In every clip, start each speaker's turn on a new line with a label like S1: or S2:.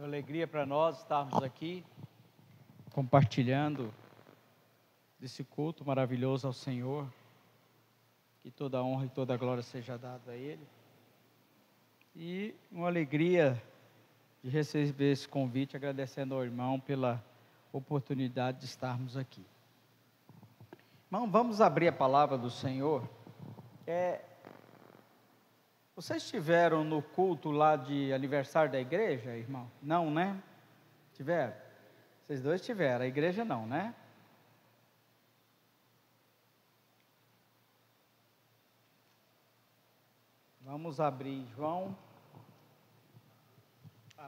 S1: uma alegria para nós estarmos aqui compartilhando desse culto maravilhoso ao Senhor. Que toda a honra e toda a glória seja dada a Ele. E uma alegria de receber esse convite, agradecendo ao irmão pela oportunidade de estarmos aqui. Irmão, vamos abrir a palavra do Senhor. Vocês estiveram no culto lá de aniversário da igreja, irmão? Não, né? Tiveram? Vocês dois tiveram, a igreja não, né? Vamos abrir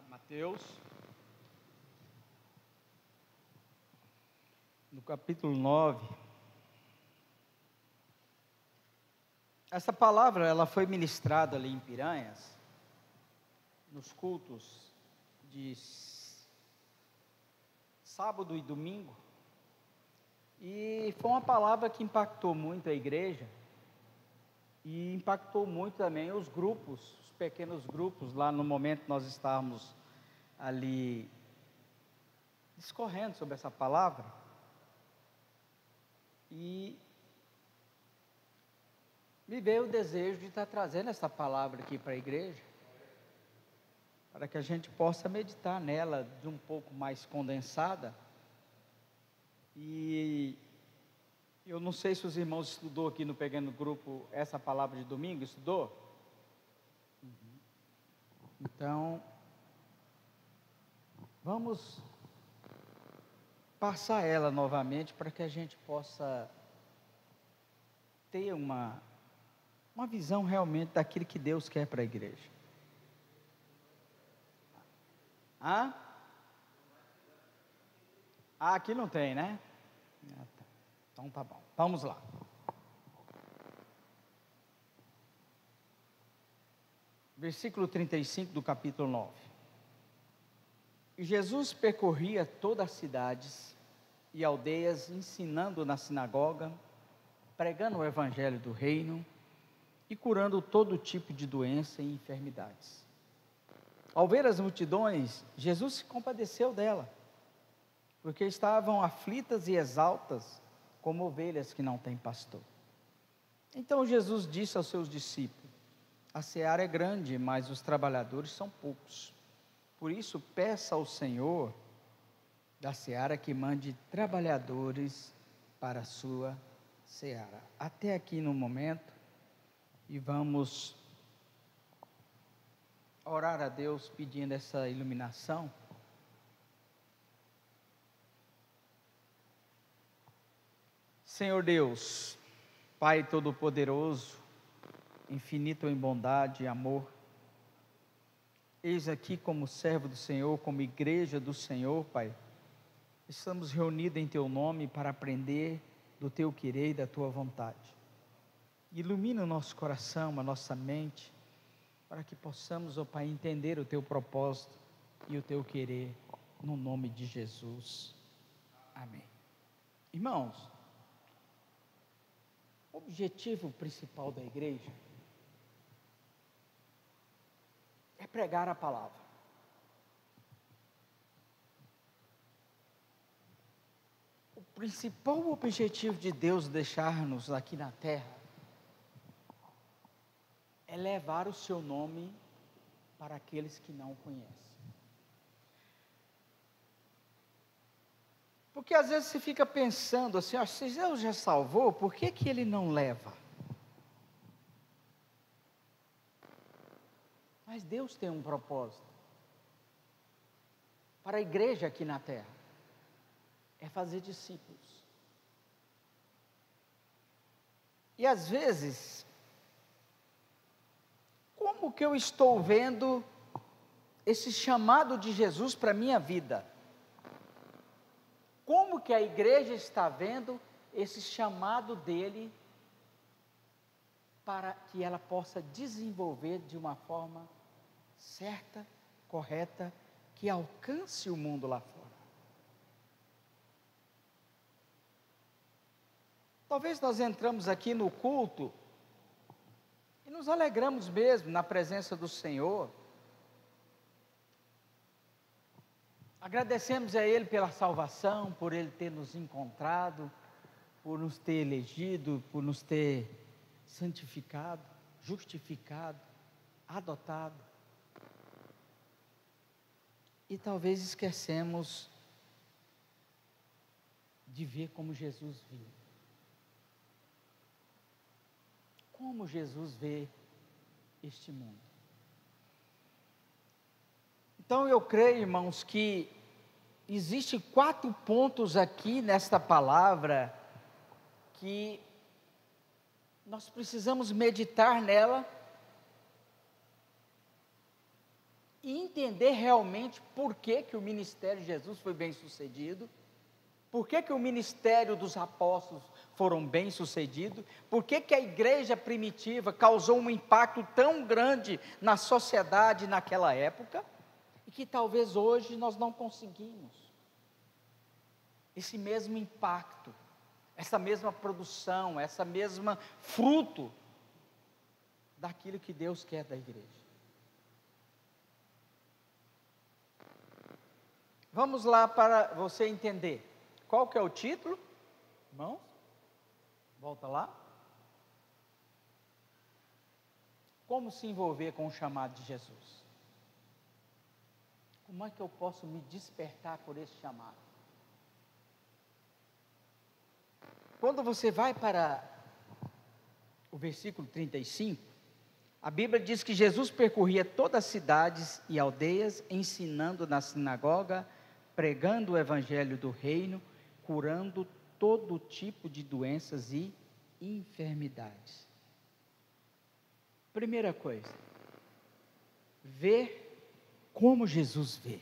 S1: Mateus, no capítulo 9. Essa palavra, ela foi ministrada ali em Piranhas, nos cultos de sábado e domingo, e foi uma palavra que impactou muito a igreja, e impactou muito também os grupos, os pequenos grupos, lá no momento nós estávamos ali discorrendo sobre essa palavra, e me veio o desejo de estar trazendo essa palavra aqui para a igreja, para que a gente possa meditar nela de um pouco mais condensada. E eu não sei se os irmãos estudou aqui no Pequeno Grupo essa palavra de domingo, estudou? Então, vamos passar ela novamente para que a gente possa ter uma visão realmente daquilo que Deus quer para a igreja. Aqui não tem, né? Então tá bom, vamos lá. Versículo 35 do capítulo 9. E Jesus percorria todas as cidades e aldeias, ensinando na sinagoga, pregando o evangelho do reino e curando todo tipo de doença e enfermidades. Ao ver as multidões, Jesus se compadeceu dela, porque estavam aflitas e exaustas, como ovelhas que não têm pastor. Então Jesus disse aos seus discípulos: a seara é grande, mas os trabalhadores são poucos. Por isso, peça ao Senhor da seara que mande trabalhadores para a sua seara. Até aqui no momento, e vamos orar a Deus pedindo essa iluminação. Senhor Deus, Pai Todo-Poderoso, infinito em bondade e amor, eis aqui como servo do Senhor, como igreja do Senhor, Pai, estamos reunidos em Teu nome para aprender do Teu querer e da Tua vontade. Ilumina o nosso coração, a nossa mente, para que possamos, ó Pai, entender o Teu propósito e o Teu querer, no nome de Jesus. Amém. Irmãos, o objetivo principal da igreja é pregar a palavra. O principal objetivo de Deus deixar-nos aqui na terra é levar o seu nome para aqueles que não o conhecem. Porque às vezes você fica pensando assim, se Deus já salvou, por que Ele não leva? Mas Deus tem um propósito para a igreja aqui na terra, é fazer discípulos. E às vezes, como que eu estou vendo esse chamado de Jesus para a minha vida? Como que a igreja está vendo esse chamado dele para que ela possa desenvolver de uma forma certa, correta, que alcance o mundo lá fora? Talvez nós entramos aqui no culto e nos alegramos mesmo na presença do Senhor, Agradecemos a Ele pela salvação, por Ele ter nos encontrado, por nos ter elegido, por nos ter santificado, justificado, adotado. E talvez esquecemos de ver como Jesus viu. Como Jesus vê este mundo. Então eu creio, irmãos, que existem 4 pontos aqui nesta palavra que nós precisamos meditar nela e entender realmente por que o ministério de Jesus foi bem sucedido, por que o ministério dos apóstolos foram bem sucedidos, por que a igreja primitiva causou um impacto tão grande na sociedade naquela época, e que talvez hoje nós não conseguimos esse mesmo impacto, essa mesma produção, essa mesma fruto daquilo que Deus quer da igreja. Vamos lá para você entender. Qual que é o título? Irmãos? Volta lá. Como se envolver com o chamado de Jesus? Como é que eu posso me despertar por esse chamado? Quando você vai para o versículo 35, a Bíblia diz que Jesus percorria todas as cidades e aldeias, ensinando na sinagoga, pregando o evangelho do reino, curando todo tipo de doenças e enfermidades. Primeira coisa, ver como Jesus vê.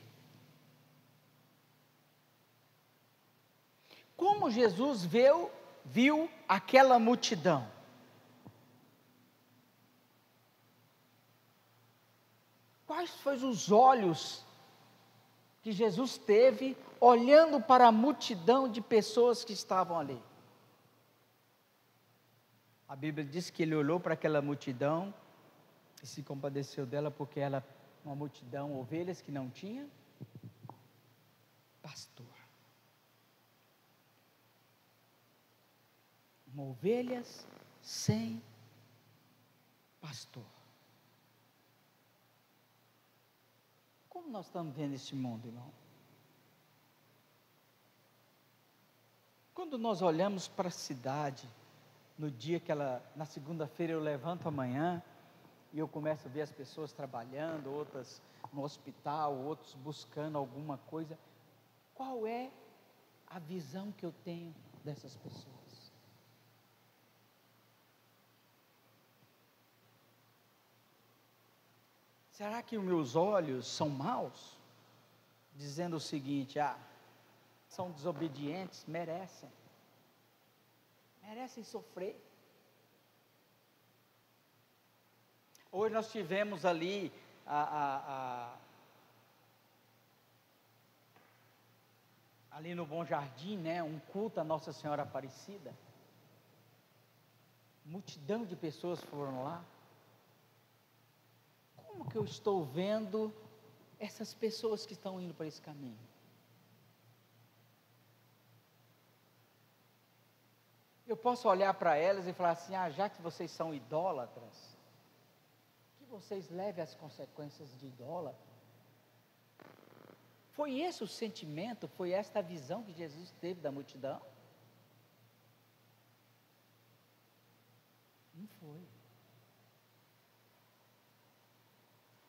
S1: Como Jesus viu aquela multidão. Quais foram os olhos que Jesus teve olhando para a multidão de pessoas que estavam ali? A Bíblia diz que ele olhou para aquela multidão e se compadeceu dela, porque ela, uma multidão, ovelhas que não tinha pastor. Ovelhas sem pastor. Como nós estamos vendo este mundo, irmão? Quando nós olhamos para a cidade, no dia que na segunda-feira eu levanto amanhã, e eu começo a ver as pessoas trabalhando, outras no hospital, outros buscando alguma coisa, qual é a visão que eu tenho dessas pessoas? Será que os meus olhos são maus? Dizendo o seguinte, são desobedientes, merecem sofrer. Hoje nós tivemos ali ali no Bom Jardim, né, um culto à Nossa Senhora Aparecida. Multidão de pessoas foram lá. Como que eu estou vendo essas pessoas que estão indo para esse caminho? Eu posso olhar para elas e falar assim, já que vocês são idólatras, que vocês levem as consequências de idólatra. Foi esse o sentimento, foi esta a visão que Jesus teve da multidão? Não foi.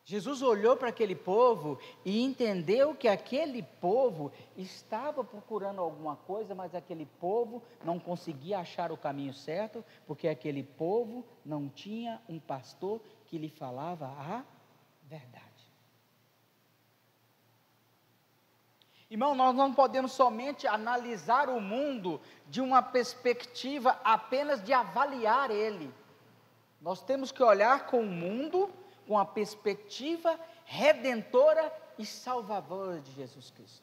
S1: Jesus olhou para aquele povo e entendeu que aquele povo estava procurando alguma coisa, mas aquele povo não conseguia achar o caminho certo, porque aquele povo não tinha um pastor que lhe falava a verdade. Irmão, nós não podemos somente analisar o mundo de uma perspectiva apenas de avaliar ele. Nós temos que olhar com o mundo com a perspectiva redentora e salvadora de Jesus Cristo.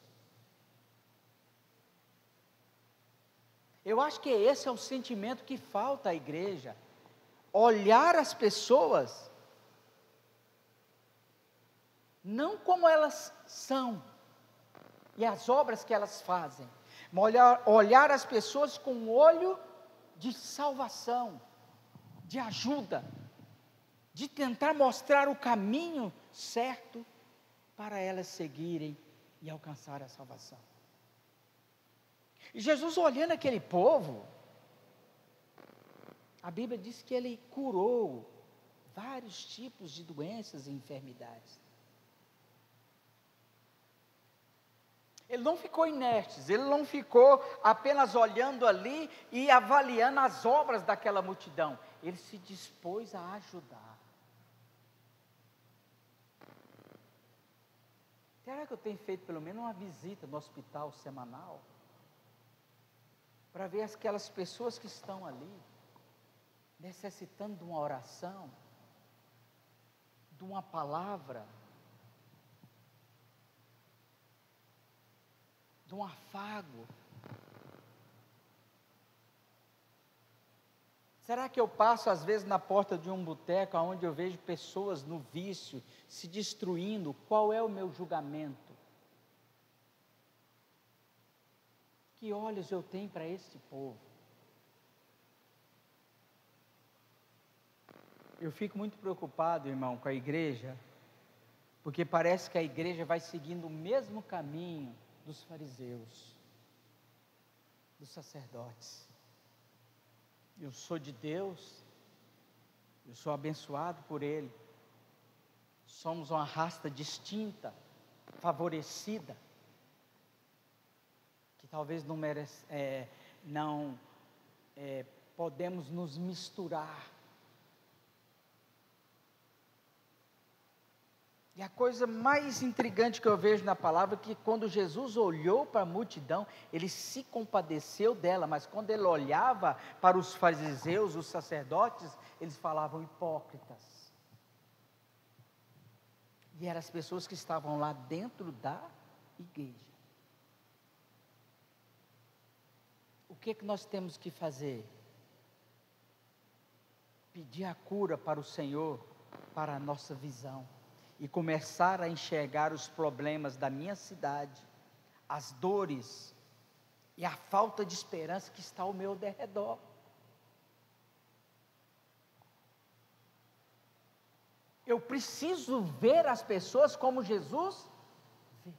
S1: Eu acho que esse é o sentimento que falta à igreja. Olhar as pessoas não como elas são, e as obras que elas fazem, mas olhar as pessoas com um olho de salvação, de ajuda, de tentar mostrar o caminho certo para elas seguirem e alcançar a salvação. E Jesus, olhando aquele povo, a Bíblia diz que ele curou vários tipos de doenças e enfermidades. Ele não ficou inerte, ele não ficou apenas olhando ali e avaliando as obras daquela multidão. Ele se dispôs a ajudar. Será que eu tenho feito pelo menos uma visita no hospital semanal? Para ver aquelas pessoas que estão ali, necessitando de uma oração, de uma palavra, de um afago. Será que eu passo às vezes na porta de um boteco onde eu vejo pessoas no vício, se destruindo? Qual é o meu julgamento? Que olhos eu tenho para este povo? Eu fico muito preocupado, irmão, com a igreja, porque parece que a igreja vai seguindo o mesmo caminho dos fariseus, dos sacerdotes. Eu sou de Deus, eu sou abençoado por Ele, somos uma raça distinta, favorecida, que talvez não podemos nos misturar. E a coisa mais intrigante que eu vejo na palavra é que quando Jesus olhou para a multidão, ele se compadeceu dela, mas quando ele olhava para os fariseus, os sacerdotes, eles falavam hipócritas. E eram as pessoas que estavam lá dentro da igreja. O que nós temos que fazer? Pedir a cura para o Senhor, para a nossa visão. E começar a enxergar os problemas da minha cidade, as dores e a falta de esperança que está ao meu derredor. Eu preciso ver as pessoas como Jesus vê.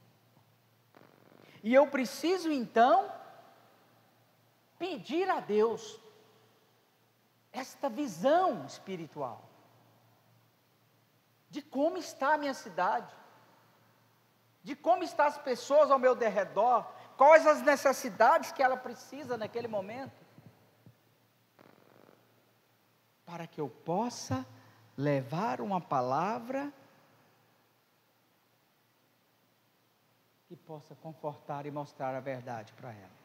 S1: E eu preciso então pedir a Deus esta visão espiritual de como está a minha cidade, de como estão as pessoas ao meu derredor, quais as necessidades que ela precisa naquele momento, para que eu possa levar uma palavra que possa confortar e mostrar a verdade para ela.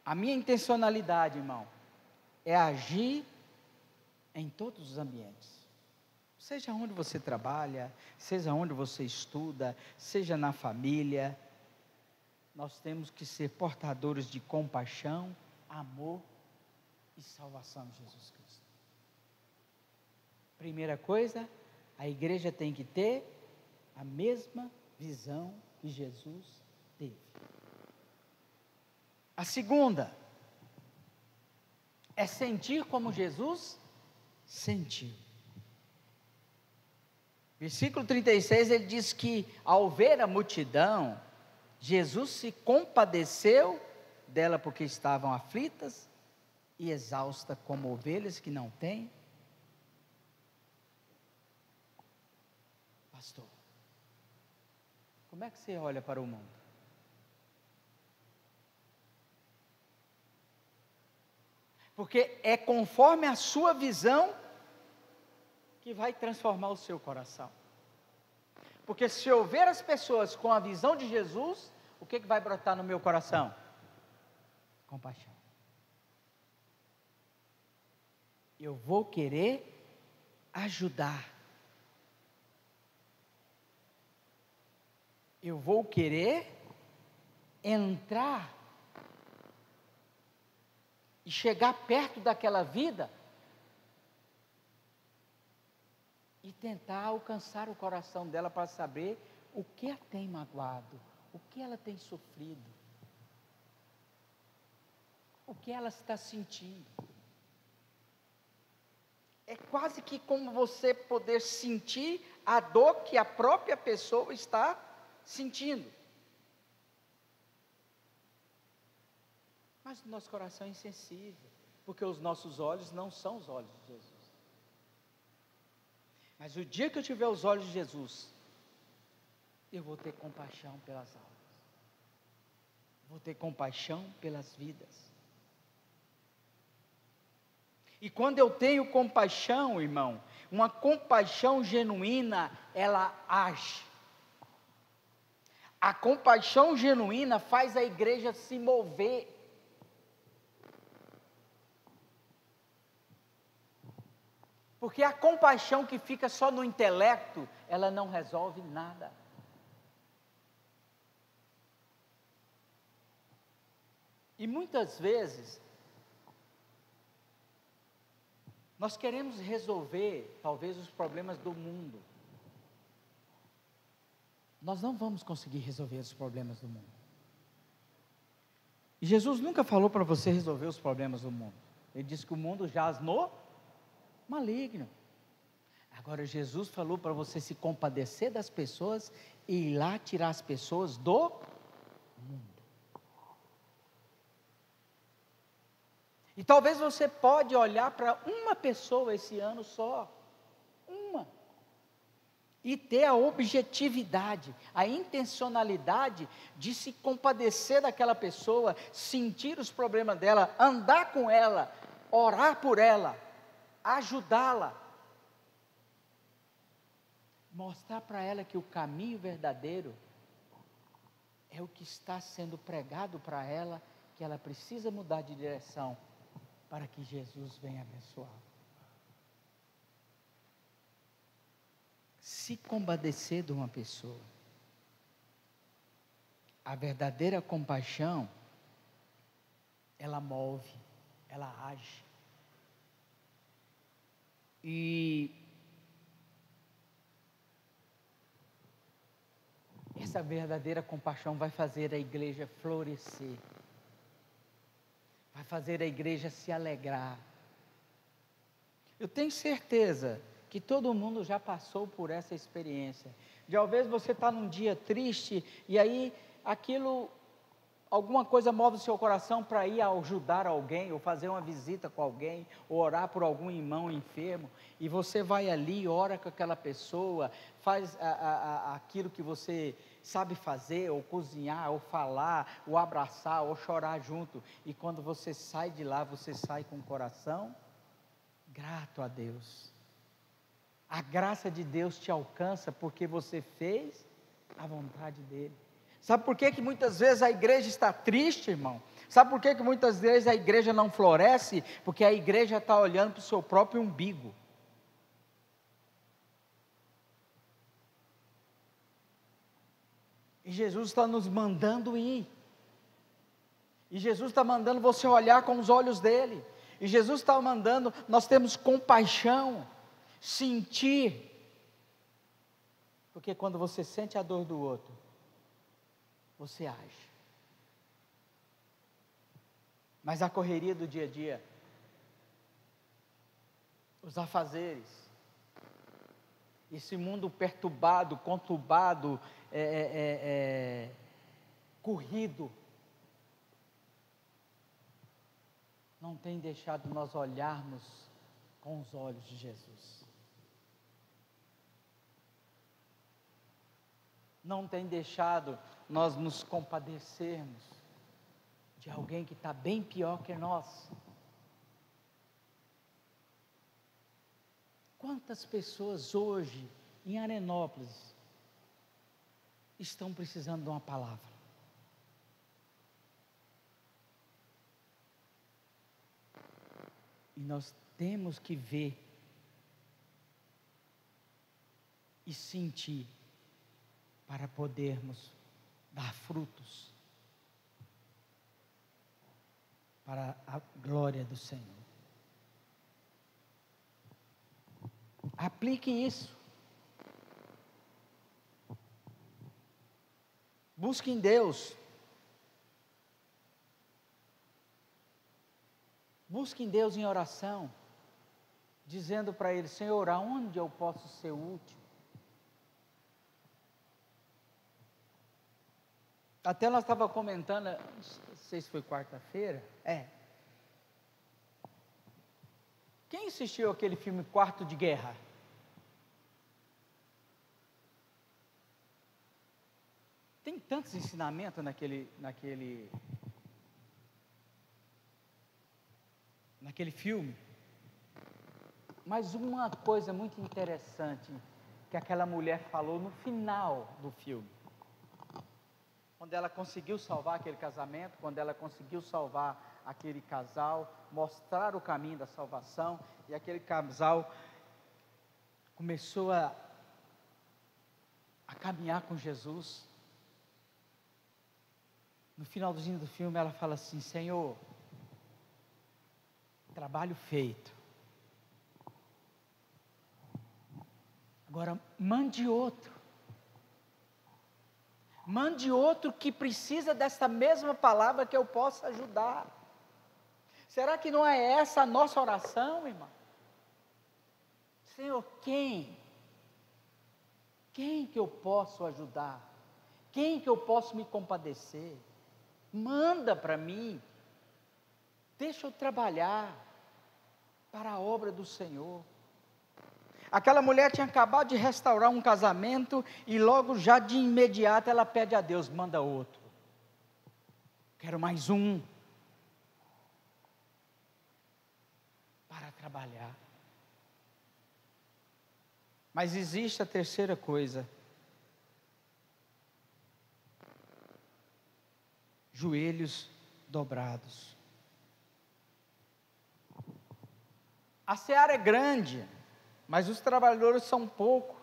S1: A minha intencionalidade, irmão, é agir em todos os ambientes. Seja onde você trabalha, seja onde você estuda, seja na família, nós temos que ser portadores de compaixão, amor e salvação de Jesus Cristo. Primeira coisa, a igreja tem que ter a mesma visão que Jesus teve. A segunda é sentir como Jesus sentiu. Versículo 36, ele diz que ao ver a multidão, Jesus se compadeceu dela porque estavam aflitas e exaustas como ovelhas que não têm. Pastor, como é que você olha para o mundo? Porque é conforme a sua visão que vai transformar o seu coração. Porque se eu ver as pessoas com a visão de Jesus, o que vai brotar no meu coração? Compaixão. Eu vou querer ajudar. Eu vou querer entrar e chegar perto daquela vida e tentar alcançar o coração dela para saber o que a tem magoado, o que ela tem sofrido, o que ela está sentindo. É quase que como você poder sentir a dor que a própria pessoa está sentindo. Mas o nosso coração é insensível, porque os nossos olhos não são os olhos de Jesus. Mas o dia que eu tiver os olhos de Jesus, eu vou ter compaixão pelas almas, vou ter compaixão pelas vidas. E quando eu tenho compaixão, irmão, uma compaixão genuína, ela age. A compaixão genuína faz a igreja se mover. Porque a compaixão que fica só no intelecto, ela não resolve nada. E muitas vezes, nós queremos resolver, talvez, os problemas do mundo. Nós não vamos conseguir resolver os problemas do mundo. E Jesus nunca falou para você resolver os problemas do mundo. Ele disse que o mundo jaz no maligno. Agora Jesus falou para você se compadecer das pessoas e ir lá tirar as pessoas do mundo. E talvez você pode olhar para uma pessoa esse ano só, uma, e ter a objetividade, a intencionalidade de se compadecer daquela pessoa, sentir os problemas dela, andar com ela, orar por ela, ajudá-la, mostrar para ela que o caminho verdadeiro é o que está sendo pregado para ela, que ela precisa mudar de direção, para que Jesus venha abençoar. Se compadecer de uma pessoa, a verdadeira compaixão, ela move, ela age. E essa verdadeira compaixão vai fazer a igreja florescer, vai fazer a igreja se alegrar. Eu tenho certeza que todo mundo já passou por essa experiência. De talvez você está num dia triste e aí aquilo, alguma coisa move o seu coração para ir ajudar alguém, ou fazer uma visita com alguém, ou orar por algum irmão enfermo, e você vai ali, ora com aquela pessoa, faz aquilo que você sabe fazer, ou cozinhar, ou falar, ou abraçar, ou chorar junto, e quando você sai de lá, você sai com o coração grato a Deus. A graça de Deus te alcança porque você fez a vontade dEle. Sabe por que muitas vezes a igreja está triste, irmão? Sabe por que muitas vezes a igreja não floresce? Porque a igreja está olhando para o seu próprio umbigo. E Jesus está nos mandando ir. E Jesus está mandando você olhar com os olhos dele. E Jesus está mandando, nós temos compaixão, sentir. Porque quando você sente a dor do outro, você age. Mas a correria do dia a dia, os afazeres, esse mundo perturbado, conturbado, corrido, não tem deixado nós olharmos com os olhos de Jesus. Não tem deixado nós nos compadecermos de alguém que está bem pior que nós. Quantas pessoas hoje em Arenópolis estão precisando de uma palavra? E nós temos que ver e sentir para podermos dar frutos para a glória do Senhor. Aplique isso. Busque em Deus. Busque em Deus em oração, dizendo para Ele: Senhor, aonde eu posso ser útil? Até nós estávamos comentando, não sei se foi quarta-feira, Quem assistiu aquele filme Quarto de Guerra? Tem tantos ensinamentos naquele filme. Mas uma coisa muito interessante que aquela mulher falou no final do filme, quando ela conseguiu salvar aquele casamento, quando ela conseguiu salvar aquele casal, mostrar o caminho da salvação, e aquele casal começou a caminhar com Jesus. No finalzinho do filme ela fala assim: Senhor, trabalho feito, agora mande outro que precisa dessa mesma palavra que eu possa ajudar. Será que não é essa a nossa oração, irmão? Senhor, quem que eu posso ajudar? Quem que eu posso me compadecer? Manda para mim, deixa eu trabalhar para a obra do Senhor. Aquela mulher tinha acabado de restaurar um casamento e logo já de imediato ela pede a Deus: manda outro, quero mais um para trabalhar. Mas existe a terceira coisa: joelhos dobrados. A seara é grande, mas os trabalhadores são poucos.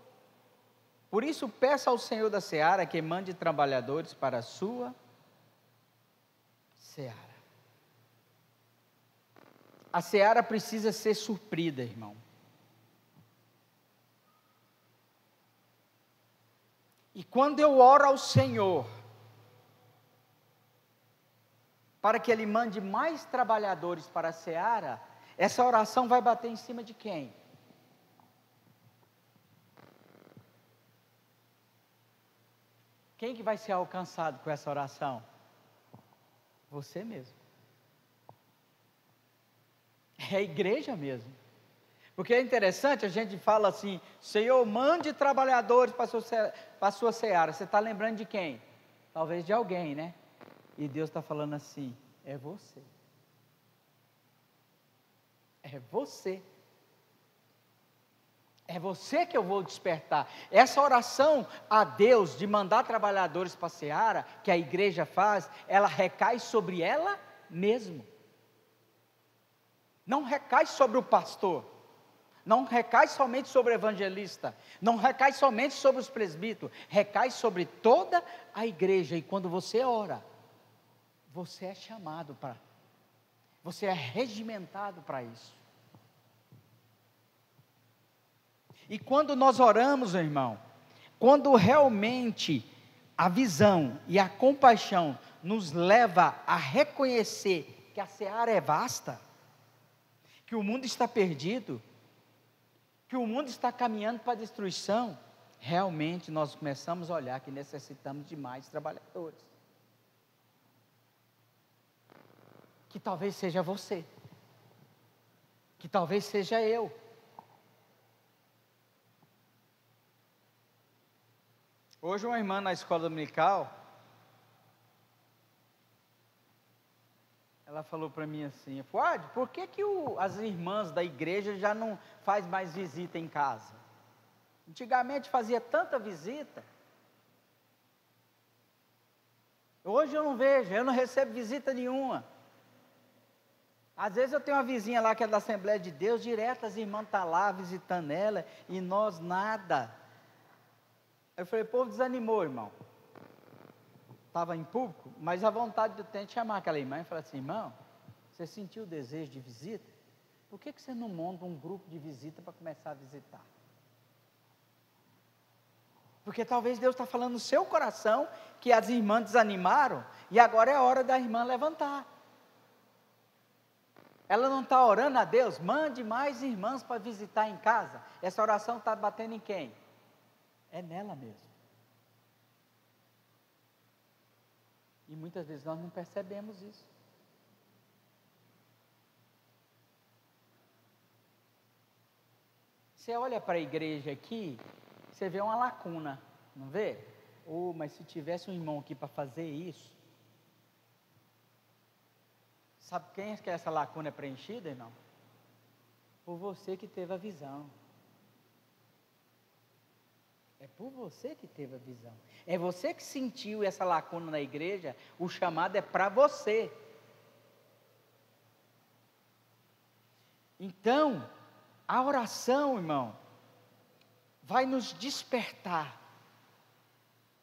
S1: Por isso peça ao Senhor da seara que mande trabalhadores para a sua seara. A seara precisa ser suprida, irmão. E quando eu oro ao Senhor para que Ele mande mais trabalhadores para a seara, essa oração vai bater em cima de quem? Quem que vai ser alcançado com essa oração? Você mesmo. É a igreja mesmo. Porque é interessante, a gente fala assim: Senhor, mande trabalhadores para a sua seara. Você está lembrando de quem? Talvez de alguém, né? E Deus está falando assim: é você. É você. É você que eu vou despertar. Essa oração a Deus de mandar trabalhadores para a seara, que a igreja faz, ela recai sobre ela mesmo. Não recai sobre o pastor. Não recai somente sobre o evangelista. Não recai somente sobre os presbíteros. Recai sobre toda a igreja. E quando você ora, você é chamado para, você é regimentado para isso. E quando nós oramos, meu irmão, quando realmente a visão e a compaixão nos leva a reconhecer que a seara é vasta, que o mundo está perdido, que o mundo está caminhando para a destruição, realmente nós começamos a olhar que necessitamos de mais trabalhadores. Que talvez seja você, que talvez seja eu. Hoje uma irmã na escola dominical, ela falou para mim assim: Fuad, por que as irmãs da igreja já não faz mais visita em casa? Antigamente fazia tanta visita. Hoje eu não vejo, eu não recebo visita nenhuma. Às vezes eu tenho uma vizinha lá que é da Assembleia de Deus, direto as irmãs estão lá visitando ela, e nós nada. Eu falei: o povo desanimou, irmão. Estava em público, mas a vontade de ter de chamar aquela irmã e falar assim: irmão, você sentiu o desejo de visita? Por que você não monta um grupo de visita para começar a visitar? Porque talvez Deus está falando no seu coração que as irmãs desanimaram e agora é a hora da irmã levantar. Ela não está orando a Deus, mande mais irmãs para visitar em casa. Essa oração está batendo em quem? É nela mesmo. E muitas vezes nós não percebemos isso. Você olha para a igreja aqui, você vê uma lacuna, não vê? Mas se tivesse um irmão aqui para fazer isso, sabe quem é que essa lacuna é preenchida, irmão? Por você que teve a visão. É por você que teve a visão. É você que sentiu essa lacuna na igreja, o chamado é para você. Então, a oração, irmão, vai nos despertar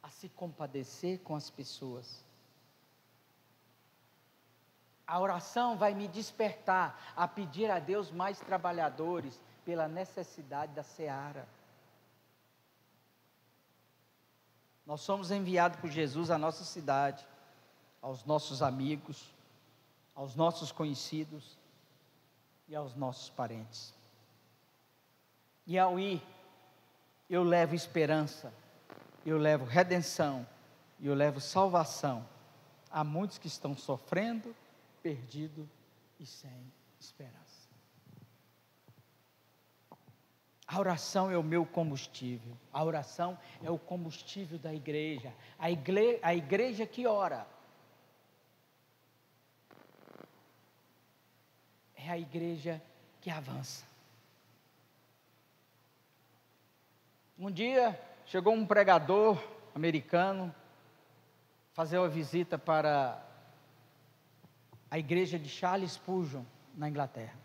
S1: a se compadecer com as pessoas. A oração vai me despertar a pedir a Deus mais trabalhadores pela necessidade da seara. Nós somos enviados por Jesus à nossa cidade, aos nossos amigos, aos nossos conhecidos e aos nossos parentes. E ao ir, eu levo esperança, eu levo redenção, e eu levo salvação a muitos que estão sofrendo, perdidos e sem esperança. A oração é o meu combustível, a oração é o combustível da igreja, a igreja que ora, é a igreja que avança. Um dia, chegou um pregador americano, fazer uma visita para a igreja de Charles Spurgeon, na Inglaterra.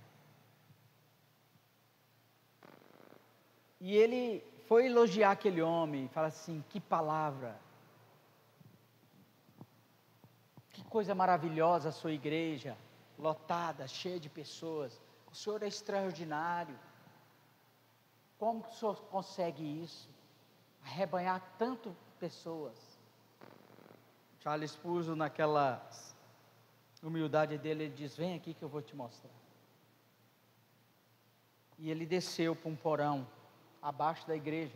S1: E ele foi elogiar aquele homem, e fala assim, que palavra, que coisa maravilhosa a sua igreja, lotada, cheia de pessoas, o senhor é extraordinário, como que o senhor consegue isso, arrebanhar tanto pessoas? Charles Spurgeon, naquela humildade dele, ele diz, vem aqui que eu vou te mostrar. E ele desceu para um porão, abaixo da igreja,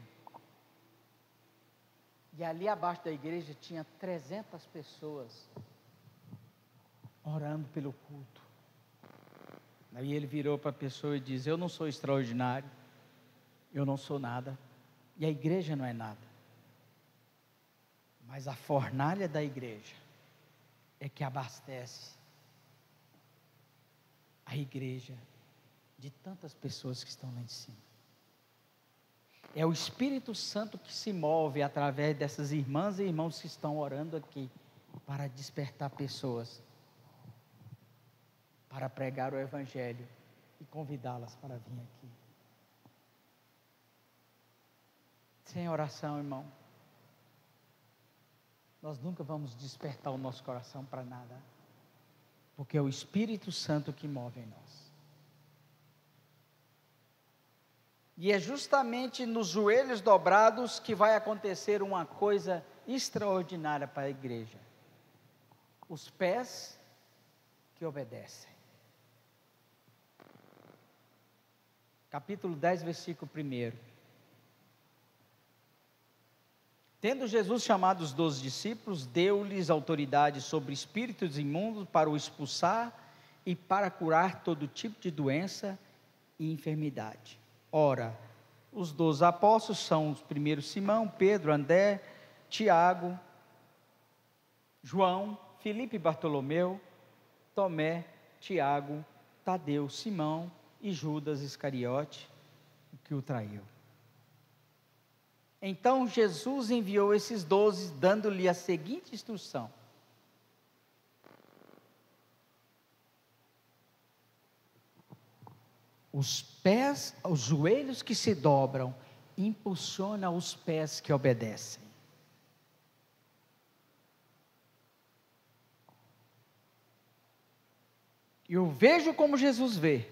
S1: e ali abaixo da igreja tinha 300 pessoas, orando pelo culto. Aí ele virou para a pessoa e diz, eu não sou extraordinário, eu não sou nada, e a igreja não é nada, mas a fornalha da igreja é que abastece a igreja de tantas pessoas que estão lá em cima. É o Espírito Santo que se move através dessas irmãs e irmãos que estão orando aqui, para despertar pessoas, para pregar o Evangelho e convidá-las para vir aqui. Sem oração, irmão, nós nunca vamos despertar o nosso coração para nada, porque é o Espírito Santo que move em nós. E é justamente nos joelhos dobrados que vai acontecer uma coisa extraordinária para a igreja. Os pés que obedecem. Capítulo 10, versículo 1. Tendo Jesus chamado os 12 discípulos, deu-lhes autoridade sobre espíritos imundos para o expulsar e para curar todo tipo de doença e enfermidade. Ora, os 12 apóstolos são os primeiros Simão, Pedro, André, Tiago, João, Filipe e Bartolomeu, Tomé, Tiago, Tadeu, Simão e Judas Iscariote, que o traiu. Então Jesus enviou esses 12, dando-lhe a seguinte instrução: os joelhos que se dobram, impulsionam os pés que obedecem. Eu vejo como Jesus vê.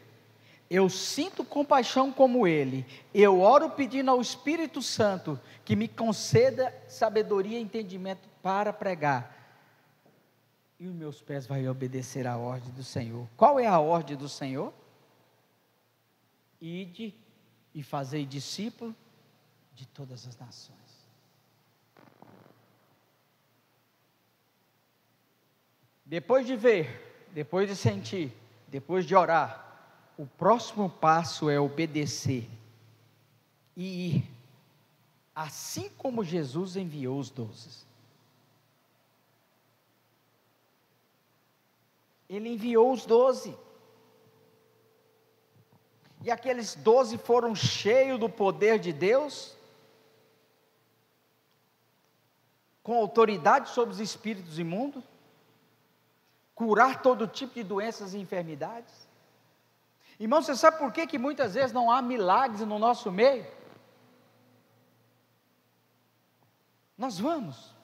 S1: Eu sinto compaixão como ele. Eu oro pedindo ao Espírito Santo que me conceda sabedoria e entendimento para pregar. E os meus pés vão obedecer à ordem do Senhor. Qual é a ordem do Senhor? Ide e fazei discípulo de todas as nações. Depois de ver, depois de sentir, depois de orar, o próximo passo é obedecer e ir, assim como Jesus enviou os 12. Ele enviou os 12. E aqueles 12 foram cheios do poder de Deus, com autoridade sobre os espíritos imundos, curar todo tipo de doenças e enfermidades. Irmão, você sabe por que muitas vezes não há milagres no nosso meio? Nós vamos.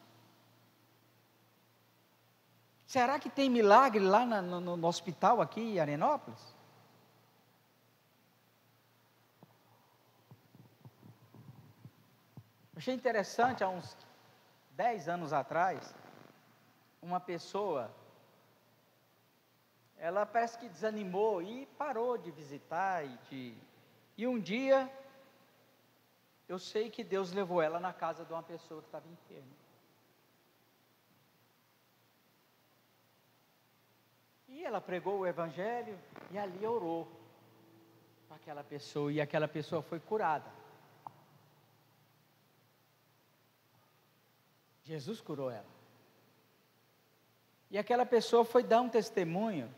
S1: Será que tem milagre lá no hospital aqui em Arenópolis? Achei interessante, há uns 10 anos atrás, uma pessoa, ela parece que desanimou e parou de visitar, e um dia, eu sei que Deus levou ela na casa de uma pessoa que estava enferma. E ela pregou o Evangelho, e ali orou para aquela pessoa, e aquela pessoa foi curada. Jesus curou ela. E aquela pessoa foi dar um testemunho,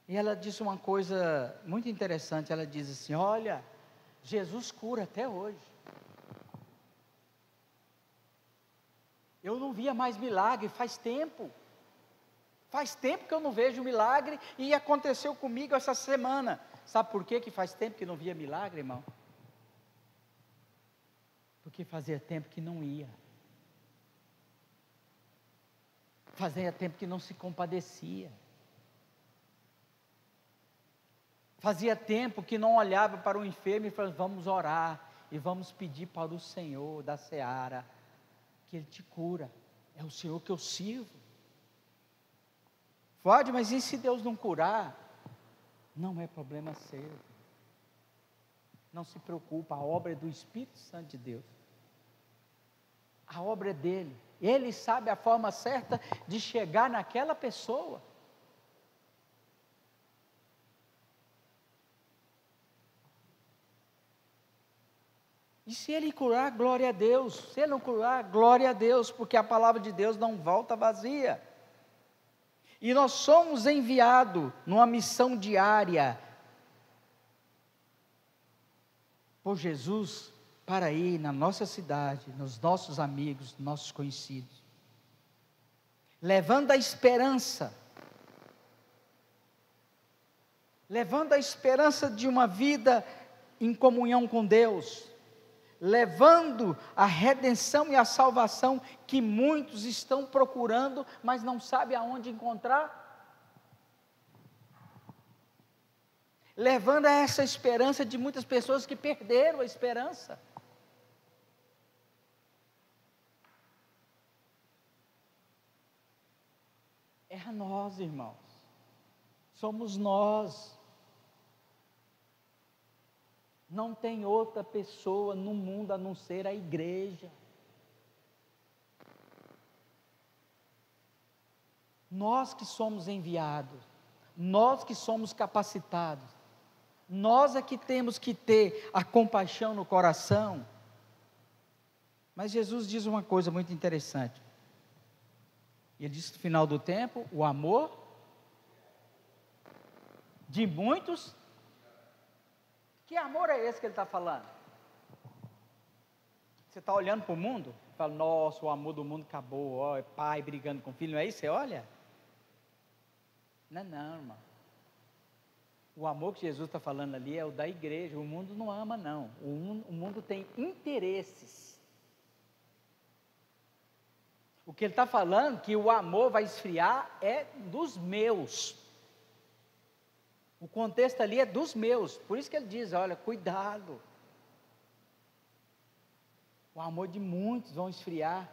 S1: e ela disse uma coisa muito interessante. Ela diz assim: olha, Jesus cura até hoje. Eu não via mais milagre, faz tempo que eu não vejo milagre, e aconteceu comigo essa semana. Sabe por que faz tempo que não via milagre, irmão? Porque fazia tempo que não ia. Fazia tempo que não se compadecia. Fazia tempo que não olhava para o enfermo e falava: vamos orar e vamos pedir para o Senhor da seara que Ele te cura. É o Senhor que eu sirvo. Pode, mas e se Deus não curar? Não é problema seu. Não se preocupa, a obra é do Espírito Santo de Deus. A obra é dele. Ele sabe a forma certa de chegar naquela pessoa. E se ele curar, glória a Deus. Se ele não curar, glória a Deus, porque a palavra de Deus não volta vazia. E nós somos enviados numa missão diária por Jesus para ir na nossa cidade, nos nossos amigos, nossos conhecidos, levando a esperança de uma vida em comunhão com Deus, levando a redenção e a salvação que muitos estão procurando, mas não sabem aonde encontrar. Levando a essa esperança de muitas pessoas que perderam a esperança. É a nós, irmãos. Somos nós. Não tem outra pessoa no mundo a não ser a igreja. Nós que somos enviados, nós que somos capacitados, nós é que temos que ter a compaixão no coração. Mas Jesus diz uma coisa muito interessante. Ele diz que no final do tempo, o amor de muitos. Que amor é esse que ele está falando? Você está olhando para o mundo? Fala: nossa, o amor do mundo acabou. Ó, é pai brigando com filho, não é isso? Você olha? Não, irmão. O amor que Jesus está falando ali é o da igreja. O mundo não ama, não. O mundo tem interesses. O que ele está falando, que o amor vai esfriar, é dos meus. O contexto ali é dos meus, por isso que ele diz, olha, cuidado. O amor de muitos vão esfriar.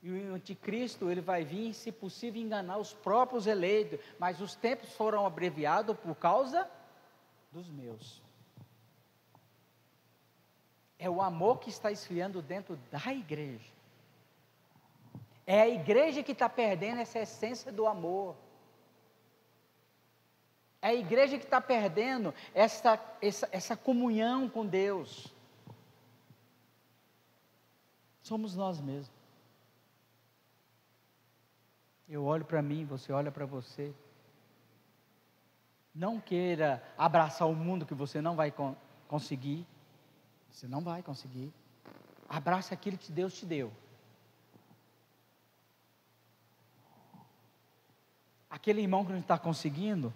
S1: E o anticristo, ele vai vir, se possível, enganar os próprios eleitos. Mas os tempos foram abreviados por causa dos meus. É o amor que está esfriando dentro da igreja. É a igreja que está perdendo essa essência do amor. É a igreja que está perdendo essa comunhão com Deus. Somos nós mesmos. Eu olho para mim, você olha para você. Não queira abraçar o mundo que você não vai conseguir. Você não vai conseguir. Abraça aquilo que Deus te deu. Aquele irmão que não está conseguindo,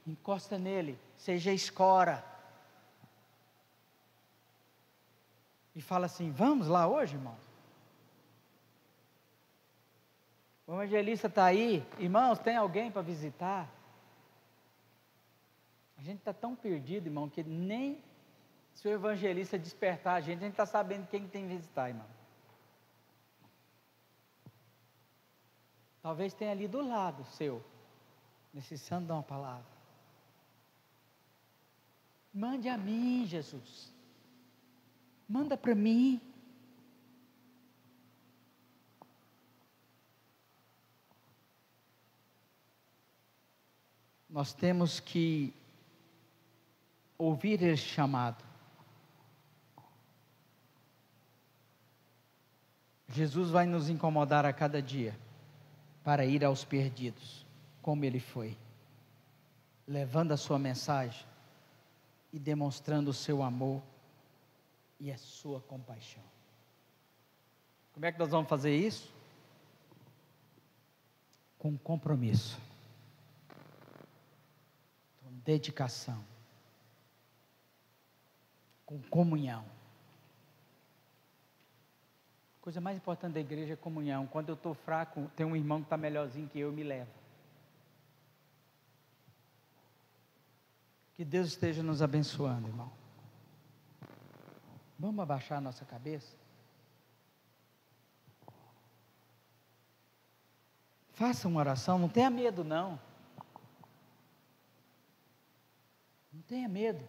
S1: encosta nele, seja escora. E fala assim, vamos lá hoje, irmão? O evangelista está aí, irmãos, tem alguém para visitar? A gente está tão perdido, irmão, que nem se o evangelista despertar a gente está sabendo quem tem que visitar, irmão. Talvez tenha ali do lado seu, necessitando de uma palavra. Mande a mim, Jesus. Manda para mim. Nós temos que ouvir esse chamado. Jesus vai nos incomodar a cada dia para ir aos perdidos, como Ele foi, levando a sua mensagem e demonstrando o seu amor e a sua compaixão. Como é que nós vamos fazer isso? Com compromisso, com dedicação, com comunhão. A coisa mais importante da igreja é comunhão. Quando eu estou fraco, tem um irmão que está melhorzinho que eu, me leva. Que Deus esteja nos abençoando, irmão. Vamos abaixar a nossa cabeça? Faça uma oração, não tenha medo não. Não tenha medo.